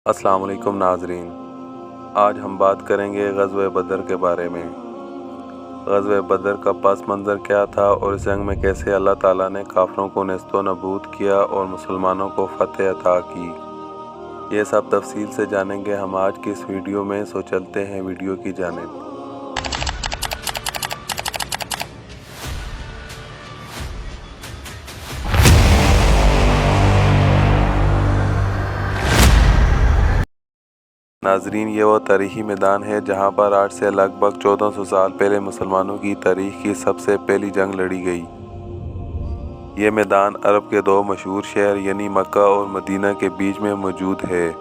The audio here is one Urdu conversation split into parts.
السلام علیکم ناظرین، آج ہم بات کریں گے غزوہ بدر کے بارے میں۔ غزوہ بدر کا پس منظر کیا تھا اور اس جنگ میں کیسے اللہ تعالیٰ نے کافروں کو نیست و نابود کیا اور مسلمانوں کو فتح عطا کی، یہ سب تفصیل سے جانیں گے ہم آج کی اس ویڈیو میں، سو چلتے ہیں ویڈیو کی جانب۔ ناظرین، یہ وہ تاریخی میدان ہے جہاں پر آج سے لگ بھگ 1400 سال پہلے مسلمانوں کی تاریخ کی سب سے پہلی جنگ لڑی گئی۔ یہ میدان عرب کے دو مشہور شہر یعنی مکہ اور مدینہ کے بیچ میں موجود ہے۔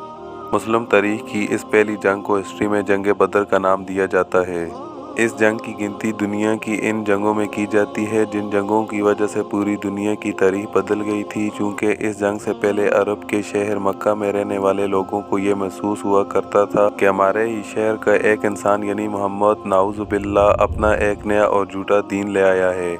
مسلم تاریخ کی اس پہلی جنگ کو ہسٹری میں جنگ بدر کا نام دیا جاتا ہے۔ اس جنگ کی گنتی دنیا کی ان جنگوں میں کی جاتی ہے جن جنگوں کی وجہ سے پوری دنیا کی تاریخ بدل گئی تھی، چونکہ اس جنگ سے پہلے عرب کے شہر مکہ میں رہنے والے لوگوں کو یہ محسوس ہوا کرتا تھا کہ ہمارے ہی شہر کا ایک انسان یعنی محمد نعوذ باللہ اپنا ایک نیا اور جھوٹا دین لے آیا ہے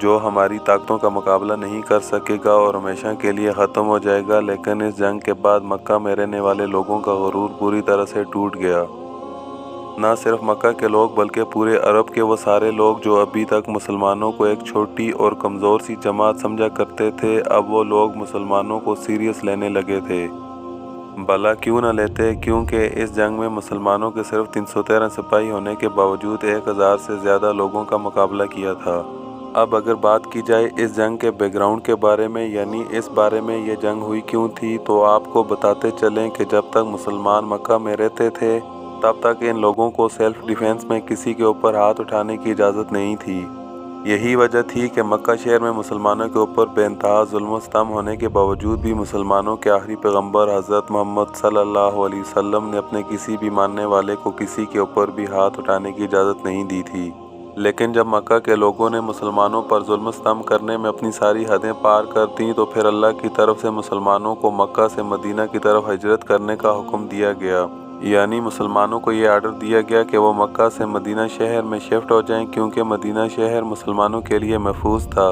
جو ہماری طاقتوں کا مقابلہ نہیں کر سکے گا اور ہمیشہ کے لیے ختم ہو جائے گا۔ لیکن اس جنگ کے بعد مکہ میں رہنے والے لوگوں کا غرور پوری طرح سے ٹوٹ گیا۔ نہ صرف مکہ کے لوگ بلکہ پورے عرب کے وہ سارے لوگ جو ابھی تک مسلمانوں کو ایک چھوٹی اور کمزور سی جماعت سمجھا کرتے تھے، اب وہ لوگ مسلمانوں کو سیریس لینے لگے تھے۔ بھلا کیوں نہ لیتے، کیونکہ اس جنگ میں مسلمانوں کے صرف 313 سپاہی ہونے کے باوجود 1000 سے زیادہ لوگوں کا مقابلہ کیا تھا۔ اب اگر بات کی جائے اس جنگ کے بیک گراؤنڈ کے بارے میں، یعنی اس بارے میں یہ جنگ ہوئی کیوں تھی، تو آپ کو بتاتے چلیں کہ جب تک مسلمان مکہ میں رہتے تھے تب تک ان لوگوں کو سیلف ڈیفینس میں کسی کے اوپر ہاتھ اٹھانے کی اجازت نہیں تھی۔ یہی وجہ تھی کہ مکہ شہر میں مسلمانوں کے اوپر بے انتہا ظلم و ستم ہونے کے باوجود بھی مسلمانوں کے آخری پیغمبر حضرت محمد صلی اللہ علیہ وسلم نے اپنے کسی بھی ماننے والے کو کسی کے اوپر بھی ہاتھ اٹھانے کی اجازت نہیں دی تھی۔ لیکن جب مکہ کے لوگوں نے مسلمانوں پر ظلم و ستم کرنے میں اپنی ساری حدیں پار کر دیں تو پھر اللہ کی طرف سے مسلمانوں کو مکہ سے مدینہ کی طرف ہجرت کرنے کا حکم دیا گیا، یعنی مسلمانوں کو یہ آرڈر دیا گیا کہ وہ مکہ سے مدینہ شہر میں شفٹ ہو جائیں، کیونکہ مدینہ شہر مسلمانوں کے لیے محفوظ تھا۔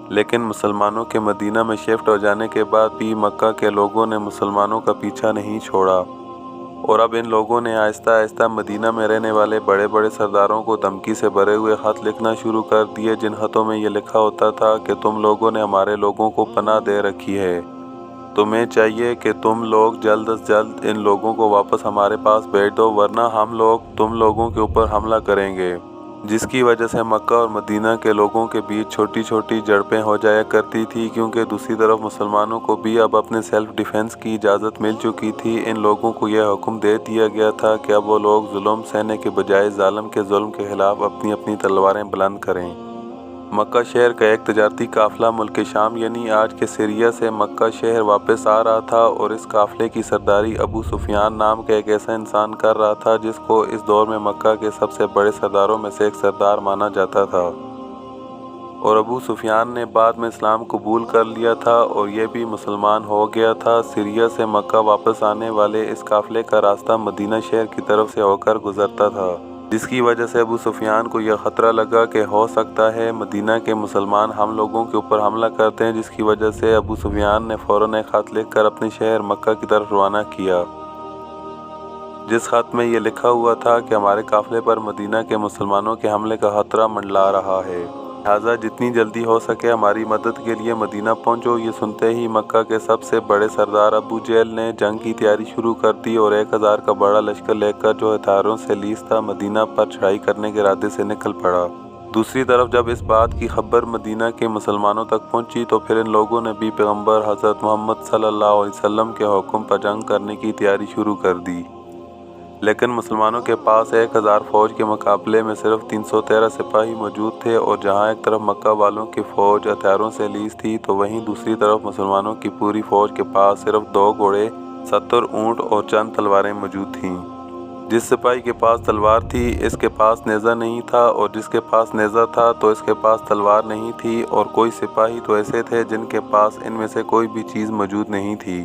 لیکن مسلمانوں کے مدینہ میں شفٹ ہو جانے کے بعد بھی مکہ کے لوگوں نے مسلمانوں کا پیچھا نہیں چھوڑا، اور اب ان لوگوں نے آہستہ آہستہ مدینہ میں رہنے والے بڑے بڑے سرداروں کو دھمکی سے بھرے ہوئے خط لکھنا شروع کر دیے، جن خطوں میں یہ لکھا ہوتا تھا کہ تم لوگوں نے ہمارے لوگوں کو پناہ دے رکھی ہے، تمہیں چاہیے کہ تم لوگ جلد از جلد ان لوگوں کو واپس ہمارے پاس بھیج دو، ورنہ ہم لوگ تم لوگوں کے اوپر حملہ کریں گے۔ جس کی وجہ سے مکہ اور مدینہ کے لوگوں کے بیچ چھوٹی چھوٹی جھڑپیں ہو جایا کرتی تھی، کیونکہ دوسری طرف مسلمانوں کو بھی اب اپنے سیلف ڈیفینس کی اجازت مل چکی تھی۔ ان لوگوں کو یہ حکم دے دیا گیا تھا کہ اب وہ لوگ ظلم سہنے کے بجائے ظالم کے ظلم کے خلاف اپنی اپنی تلواریں بلند کریں۔ مکہ شہر کا ایک تجارتی قافلہ ملک شام یعنی آج کے سیریا سے مکہ شہر واپس آ رہا تھا، اور اس قافلے کی سرداری ابو سفیان نام کا ایک ایسا انسان کر رہا تھا جس کو اس دور میں مکہ کے سب سے بڑے سرداروں میں سے ایک سردار مانا جاتا تھا، اور ابو سفیان نے بعد میں اسلام قبول کر لیا تھا اور یہ بھی مسلمان ہو گیا تھا۔ سیریا سے مکہ واپس آنے والے اس قافلے کا راستہ مدینہ شہر کی طرف سے ہو کر گزرتا تھا، جس کی وجہ سے ابو سفیان کو یہ خطرہ لگا کہ ہو سکتا ہے مدینہ کے مسلمان ہم لوگوں کے اوپر حملہ کرتے ہیں، جس کی وجہ سے ابو سفیان نے فوراً ایک خط لکھ کر اپنے شہر مکہ کی طرف روانہ کیا، جس خط میں یہ لکھا ہوا تھا کہ ہمارے قافلے پر مدینہ کے مسلمانوں کے حملے کا خطرہ منڈلا رہا ہے، لہٰذا جتنی جلدی ہو سکے ہماری مدد کے لیے مدینہ پہنچو۔ یہ سنتے ہی مکہ کے سب سے بڑے سردار ابو جہل نے جنگ کی تیاری شروع کر دی اور 1000 کا بڑا لشکر لے کر جو ہتھیاروں سے لیس تھا مدینہ پر چڑھائی کرنے کے ارادے سے نکل پڑا۔ دوسری طرف جب اس بات کی خبر مدینہ کے مسلمانوں تک پہنچی تو پھر ان لوگوں نے بھی پیغمبر حضرت محمد صلی اللہ علیہ وسلم کے حکم پر جنگ کرنے کی تیاری شروع کر دی، لیکن مسلمانوں کے پاس 1000 فوج کے مقابلے میں صرف 313 سپاہی موجود تھے، اور جہاں ایک طرف مکہ والوں کی فوج ہتھیاروں سے لیس تھی تو وہیں دوسری طرف مسلمانوں کی پوری فوج کے پاس صرف 2 گھوڑے، 70 اونٹ اور چند تلواریں موجود تھیں۔ جس سپاہی کے پاس تلوار تھی اس کے پاس نیزہ نہیں تھا، اور جس کے پاس نیزہ تھا تو اس کے پاس تلوار نہیں تھی، اور کوئی سپاہی تو ایسے تھے جن کے پاس ان میں سے کوئی بھی چیز موجود نہیں تھی۔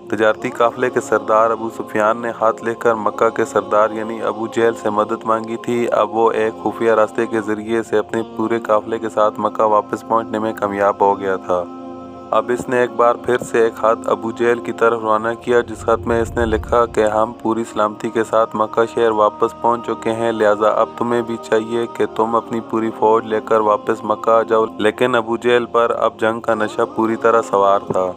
تجارتی قافلے کے سردار ابو سفیان نے خط لکھ کر مکہ کے سردار یعنی ابو جہل سے مدد مانگی تھی۔ اب وہ ایک خفیہ راستے کے ذریعے سے اپنے پورے قافلے کے ساتھ مکہ واپس پہنچنے میں کامیاب ہو گیا تھا، اب اس نے ایک بار پھر سے ایک خط ابو جہل کی طرف روانہ کیا، جس خط میں اس نے لکھا کہ ہم پوری سلامتی کے ساتھ مکہ شہر واپس پہنچ چکے ہیں، لہٰذا اب تمہیں بھی چاہیے کہ تم اپنی پوری فوج لے کر واپس مکہ آ جاؤ۔ لیکن ابو جہل پر اب جنگ کا نشہ پوری طرح سوار تھا،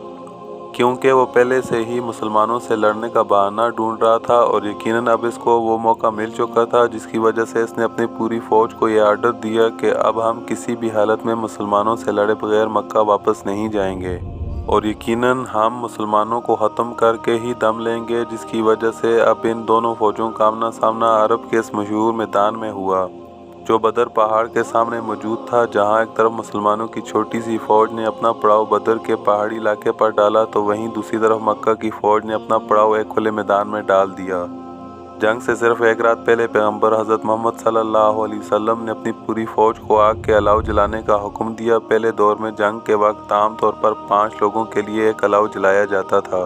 کیونکہ وہ پہلے سے ہی مسلمانوں سے لڑنے کا بہانہ ڈھونڈ رہا تھا، اور یقیناً اب اس کو وہ موقع مل چکا تھا، جس کی وجہ سے اس نے اپنی پوری فوج کو یہ آرڈر دیا کہ اب ہم کسی بھی حالت میں مسلمانوں سے لڑے بغیر مکہ واپس نہیں جائیں گے، اور یقیناً ہم مسلمانوں کو ختم کر کے ہی دم لیں گے، جس کی وجہ سے اب ان دونوں فوجوں کا آمنا سامنا عرب کے اس مشہور میدان میں ہوا جو بدر پہاڑ کے سامنے موجود تھا۔ جہاں ایک طرف مسلمانوں کی چھوٹی سی فوج نے اپنا پڑاؤ بدر کے پہاڑی علاقے پر ڈالا، تو وہیں دوسری طرف مکہ کی فوج نے اپنا پڑاؤ ایک کھلے میدان میں ڈال دیا۔ جنگ سے صرف ایک رات پہلے پیغمبر حضرت محمد صلی اللہ علیہ وسلم نے اپنی پوری فوج کو آگ کے الاؤ جلانے کا حکم دیا۔ پہلے دور میں جنگ کے وقت عام طور پر 5 لوگوں کے لیے ایک الاؤ جلایا جاتا تھا،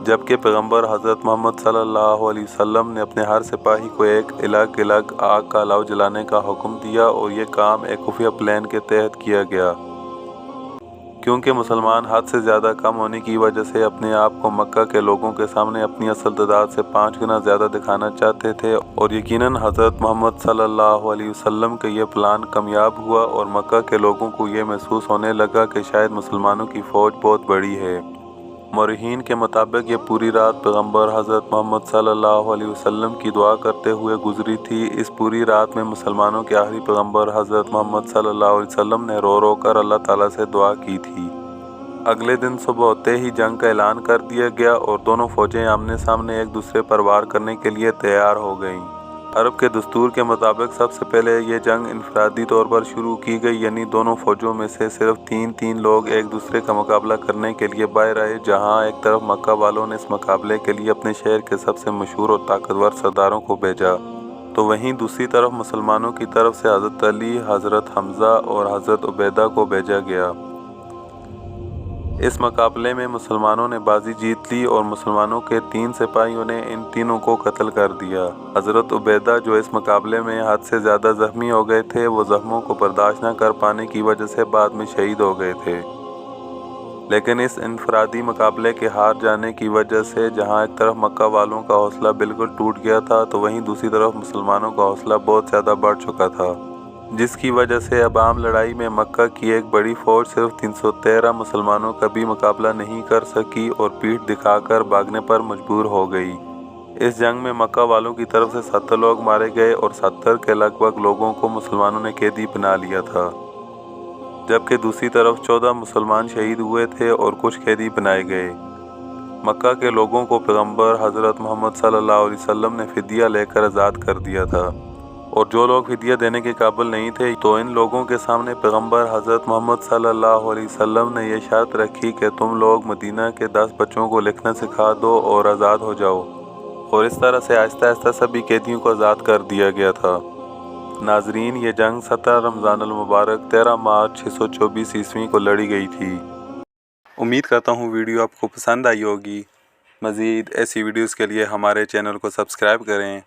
جبکہ پیغمبر حضرت محمد صلی اللہ علیہ وسلم نے اپنے ہر سپاہی کو ایک الگ الگ آگ کا الاؤ جلانے کا حکم دیا، اور یہ کام ایک خفیہ پلان کے تحت کیا گیا، کیونکہ مسلمان حد سے زیادہ کم ہونے کی وجہ سے اپنے آپ کو مکہ کے لوگوں کے سامنے اپنی اصل تعداد سے 5 گنا زیادہ دکھانا چاہتے تھے، اور یقیناً حضرت محمد صلی اللہ علیہ وسلم کا یہ پلان کامیاب ہوا، اور مکہ کے لوگوں کو یہ محسوس ہونے لگا کہ شاید مسلمانوں کی فوج بہت بڑی ہے۔ مورخین کے مطابق یہ پوری رات پیغمبر حضرت محمد صلی اللہ علیہ وسلم کی دعا کرتے ہوئے گزری تھی۔ اس پوری رات میں مسلمانوں کے آخری پیغمبر حضرت محمد صلی اللہ علیہ وسلم نے رو رو کر اللہ تعالیٰ سے دعا کی تھی۔ اگلے دن صبح ہوتے ہی جنگ کا اعلان کر دیا گیا، اور دونوں فوجیں آمنے سامنے ایک دوسرے پر وار کرنے کے لیے تیار ہو گئیں۔ عرب کے دستور کے مطابق سب سے پہلے یہ جنگ انفرادی طور پر شروع کی گئی، یعنی دونوں فوجوں میں سے صرف 3 لوگ ایک دوسرے کا مقابلہ کرنے کے لیے باہر آئے۔ جہاں ایک طرف مکہ والوں نے اس مقابلے کے لیے اپنے شہر کے سب سے مشہور اور طاقتور سرداروں کو بھیجا، تو وہیں دوسری طرف مسلمانوں کی طرف سے حضرت علی، حضرت حمزہ اور حضرت عبیدہ کو بھیجا گیا۔ اس مقابلے میں مسلمانوں نے بازی جیت لی، اور مسلمانوں کے 3 سپاہیوں نے ان تینوں کو قتل کر دیا۔ حضرت عبیدہ جو اس مقابلے میں حد سے زیادہ زخمی ہو گئے تھے، وہ زخموں کو برداشت نہ کر پانے کی وجہ سے بعد میں شہید ہو گئے تھے۔ لیکن اس انفرادی مقابلے کے ہار جانے کی وجہ سے جہاں ایک طرف مکہ والوں کا حوصلہ بالکل ٹوٹ گیا تھا، تو وہیں دوسری طرف مسلمانوں کا حوصلہ بہت زیادہ بڑھ چکا تھا، جس کی وجہ سے اب عام لڑائی میں مکہ کی ایک بڑی فوج صرف 313 مسلمانوں کا بھی مقابلہ نہیں کر سکی، اور پیٹھ دکھا کر بھاگنے پر مجبور ہو گئی۔ اس جنگ میں مکہ والوں کی طرف سے 70 لوگ مارے گئے، اور 70 کے لگ بھگ لوگوں کو مسلمانوں نے قیدی بنا لیا تھا، جبکہ دوسری طرف 14 مسلمان شہید ہوئے تھے اور کچھ قیدی بنائے گئے۔ مکہ کے لوگوں کو پیغمبر حضرت محمد صلی اللہ علیہ وسلم نے فدیہ لے کر آزاد کر دیا تھا، اور جو لوگ فدیہ دینے کے قابل نہیں تھے، تو ان لوگوں کے سامنے پیغمبر حضرت محمد صلی اللہ علیہ وسلم نے یہ شرط رکھی کہ تم لوگ مدینہ کے 10 بچوں کو لکھنا سکھا دو اور آزاد ہو جاؤ، اور اس طرح سے آہستہ آہستہ سبھی قیدیوں کو آزاد کر دیا گیا تھا۔ ناظرین، یہ جنگ 17 رمضان المبارک 13 مارچ 624 عیسوی کو لڑی گئی تھی۔ امید کرتا ہوں ویڈیو آپ کو پسند آئی ہوگی۔ مزید ایسی ویڈیوز کے لیے ہمارے چینل کو سبسکرائب کریں۔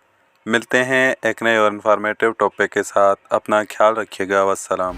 ملتے ہیں ایک نئے اور انفارمیٹیو ٹاپک کے ساتھ۔ اپنا خیال رکھیے گا۔ والسلام۔